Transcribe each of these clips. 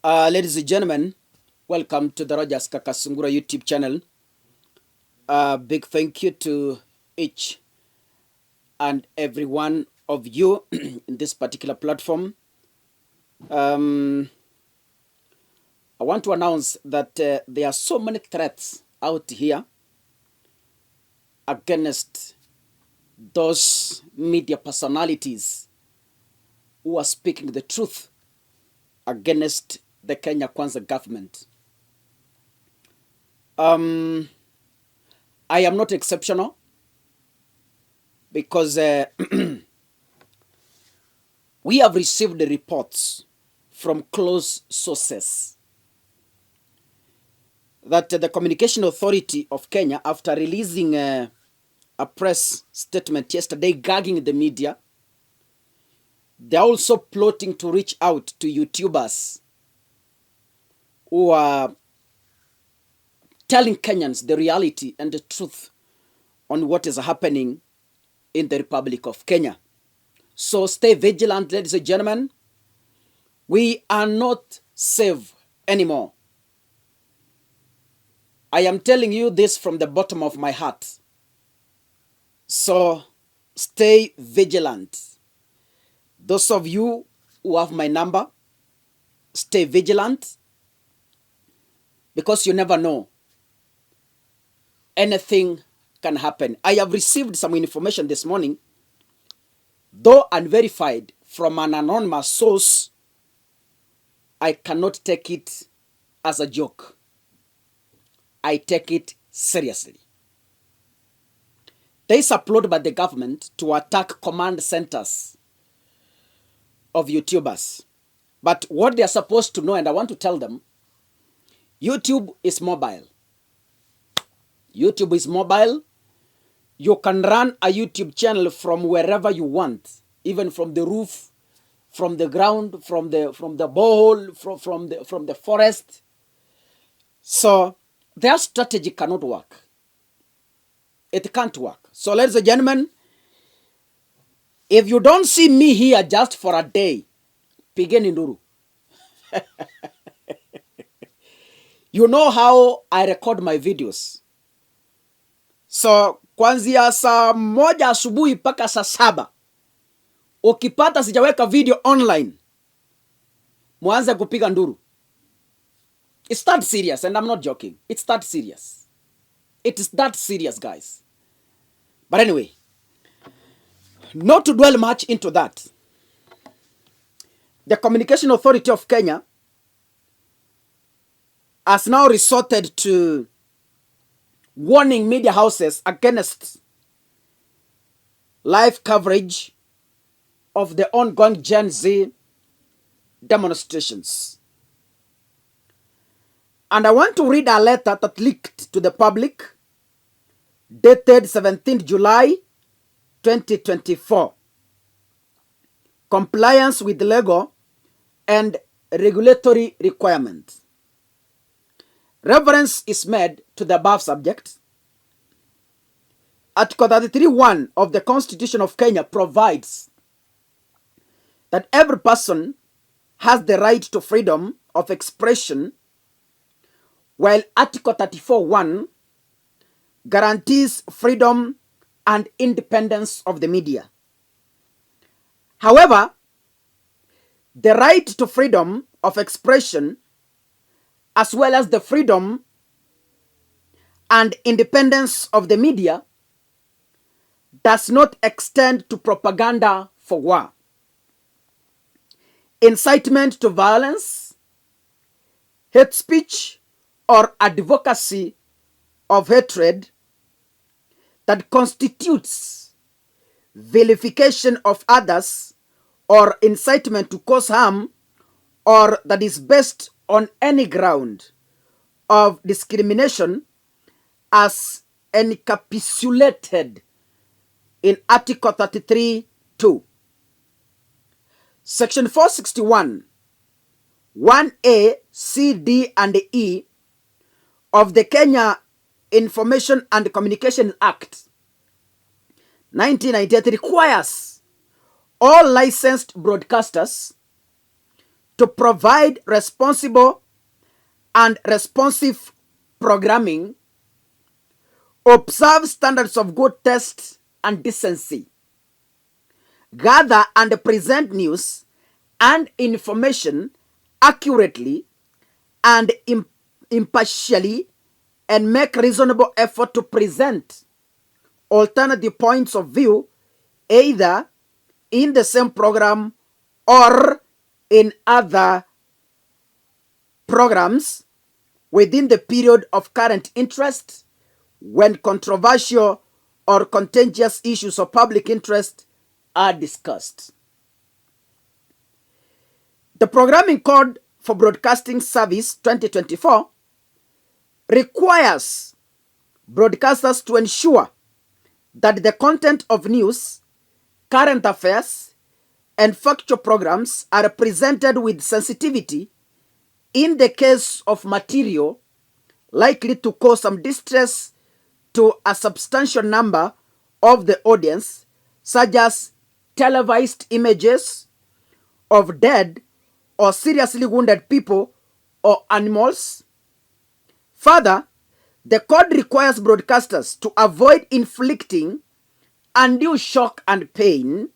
Ladies and gentlemen, welcome to the Rogers Kakasungura YouTube channel. Big thank you to each and every one of you in this particular platform. I want to announce that there are so many threats out here against those media personalities who are speaking the truth against the Kenya Kwanza government. I am not exceptional because we have received the reports from close sources that the Communication Authority of Kenya, after releasing a press statement yesterday gagging the media, they're also plotting to reach out to YouTubers who are telling Kenyans the reality and the truth on what is happening in the Republic of Kenya. So stay vigilant, ladies and gentlemen. We are not safe anymore. I am telling you this from the bottom of my heart. So stay vigilant. Those of you who have my number, stay vigilant, because you never know. Anything can happen. I have received some information this morning, though unverified, from an anonymous source. I cannot take it as a joke. I take it seriously. They is uploaded by the government to attack command centers of YouTubers. But what they are supposed to know, and I want to tell them, YouTube is mobile. YouTube is mobile. You can run a YouTube channel from wherever you want, even from the roof, from the ground, from the borehole, from the forest. So their strategy cannot work. It can't work. So ladies and gentlemen, if you don't see me here just for a day, pigeni nduru. You know how I record my videos. So kuanzia saa 1 asubuhi mpaka saa 7, ukipata sijaweka video online, muanze kupiga nduru. It's that serious, and I'm not joking. It's that serious. It is that serious, guys. But anyway, not to dwell much into that. The Communication Authority of Kenya has now resorted to warning media houses against live coverage of the ongoing Gen Z demonstrations. And I want to read a letter that leaked to the public, dated 17th July 2024. Compliance with legal and regulatory requirements. Reference is made to the above subject. Article 33(1) of the Constitution of Kenya provides that every person has the right to freedom of expression, while Article 34(1) guarantees freedom and independence of the media. However, the right to freedom of expression, as well as the freedom and independence of the media, does not extend to propaganda for war, incitement to violence, hate speech, or advocacy of hatred that constitutes vilification of others or incitement to cause harm, or that is based on any ground of discrimination as encapsulated in Article 33(2). Section 461, 1A, C, D, and E of the Kenya Information and Communication Act 1998 requires all licensed broadcasters to provide responsible and responsive programming, observe standards of good taste and decency, gather and present news and information accurately and impartially, and make reasonable effort to present alternative points of view either in the same program or in other programs within the period of current interest when controversial or contentious issues of public interest are discussed. The Programming Code for Broadcasting Service 2024 requires broadcasters to ensure that the content of news, current affairs, and factual programs are presented with sensitivity in the case of material likely to cause some distress to a substantial number of the audience, such as televised images of dead or seriously wounded people or animals. Further, the code requires broadcasters to avoid inflicting undue shock and pain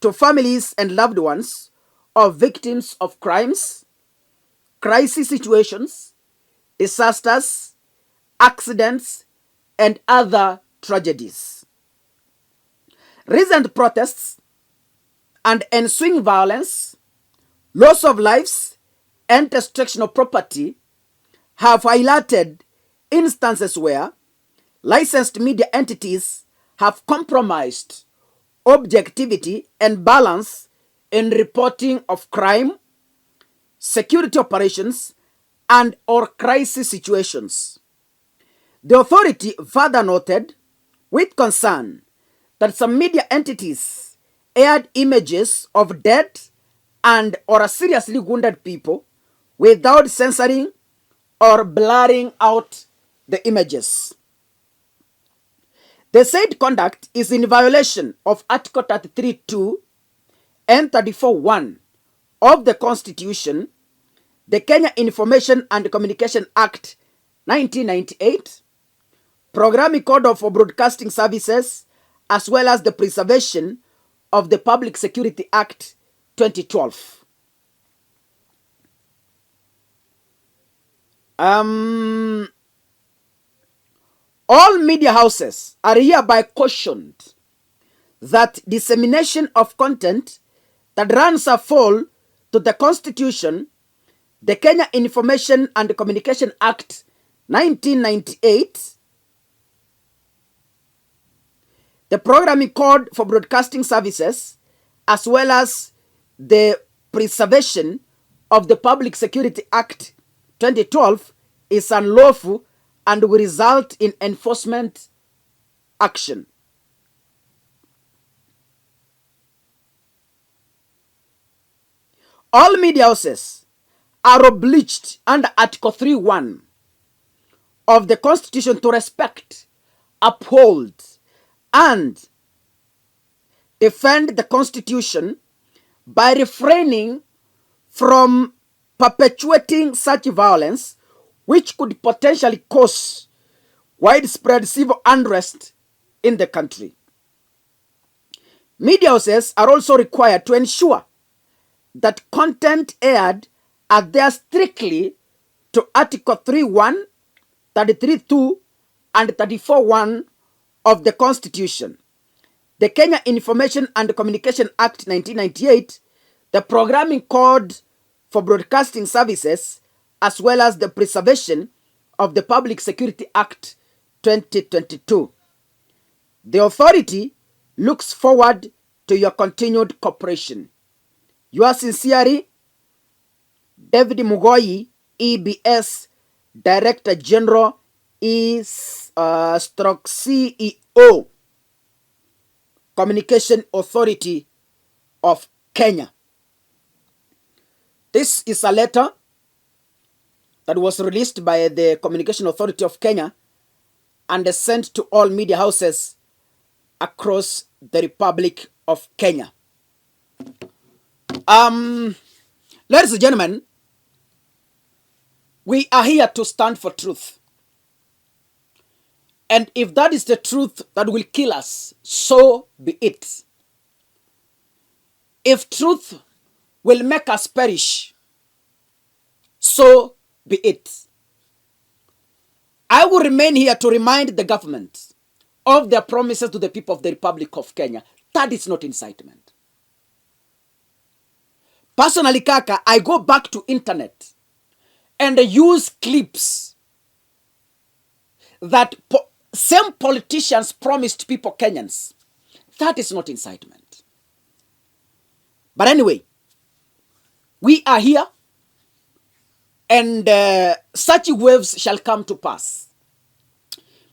to families and loved ones of victims of crimes, crisis situations, disasters, accidents, and other tragedies. Recent protests and ensuing violence, loss of lives, and destruction of property have highlighted instances where licensed media entities have compromised objectivity and balance in reporting of crime, security operations, and or crisis situations. The authority further noted with concern that some media entities aired images of dead and or seriously wounded people without censoring or blurring out the images. The said conduct is in violation of Article 33(2) and 34(1) of the Constitution, the Kenya Information and Communication Act 1998, Programming Code for Broadcasting Services, as well as the Preservation of the Public Security Act 2012. All media houses are hereby cautioned that dissemination of content that runs afoul to the Constitution, the Kenya Information and Communication Act 1998, the Programming Code for Broadcasting Services, as well as the Preservation of the Public Security Act 2012 is unlawful and will result in enforcement action. All media houses are obliged under Article 3(1) of the Constitution to respect, uphold, and defend the Constitution by refraining from perpetuating such violence which could potentially cause widespread civil unrest in the country. Media houses are also required to ensure that content aired adheres strictly to Article 3(1), 33(2), and 34(1) of the Constitution, the Kenya Information and Communication Act 1998, the Programming Code for Broadcasting Services, as well as the Preservation of the Public Security Act 2022. The authority looks forward to your continued cooperation. Yours sincerely, David Mugoi, EBS Director General, CEO, Communication Authority of Kenya. This is a letter that was released by the Communication Authority of Kenya and sent to all media houses across the Republic of Kenya. Ladies and gentlemen, we are here to stand for truth. And if that is the truth that will kill us, so be it. If truth will make us perish, so be it. I will remain here to remind the government of their promises to the people of the Republic of Kenya. That is not incitement. Personally, Kaka, I go back to internet and use clips that same politicians promised people Kenyans. That is not incitement. But anyway, we are here, and such waves shall come to pass.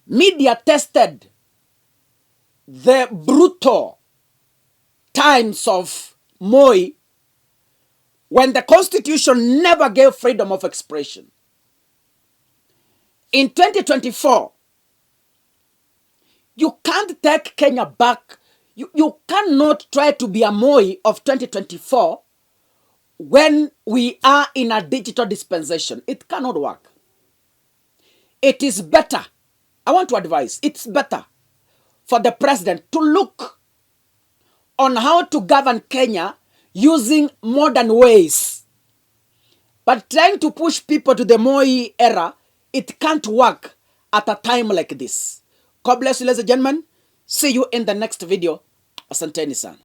Media tested the brutal times of Moi when the Constitution never gave freedom of expression. In 2024, you can't take Kenya back. You cannot try to be a Moi of 2024 when we are in a digital dispensation. It cannot work. It is better, I want to advise, it's better for the president to look on how to govern Kenya using modern ways. But trying to push people to the Moi era, it can't work at a time like this. God bless you, ladies and gentlemen. See you in the next video. Asanteni sana.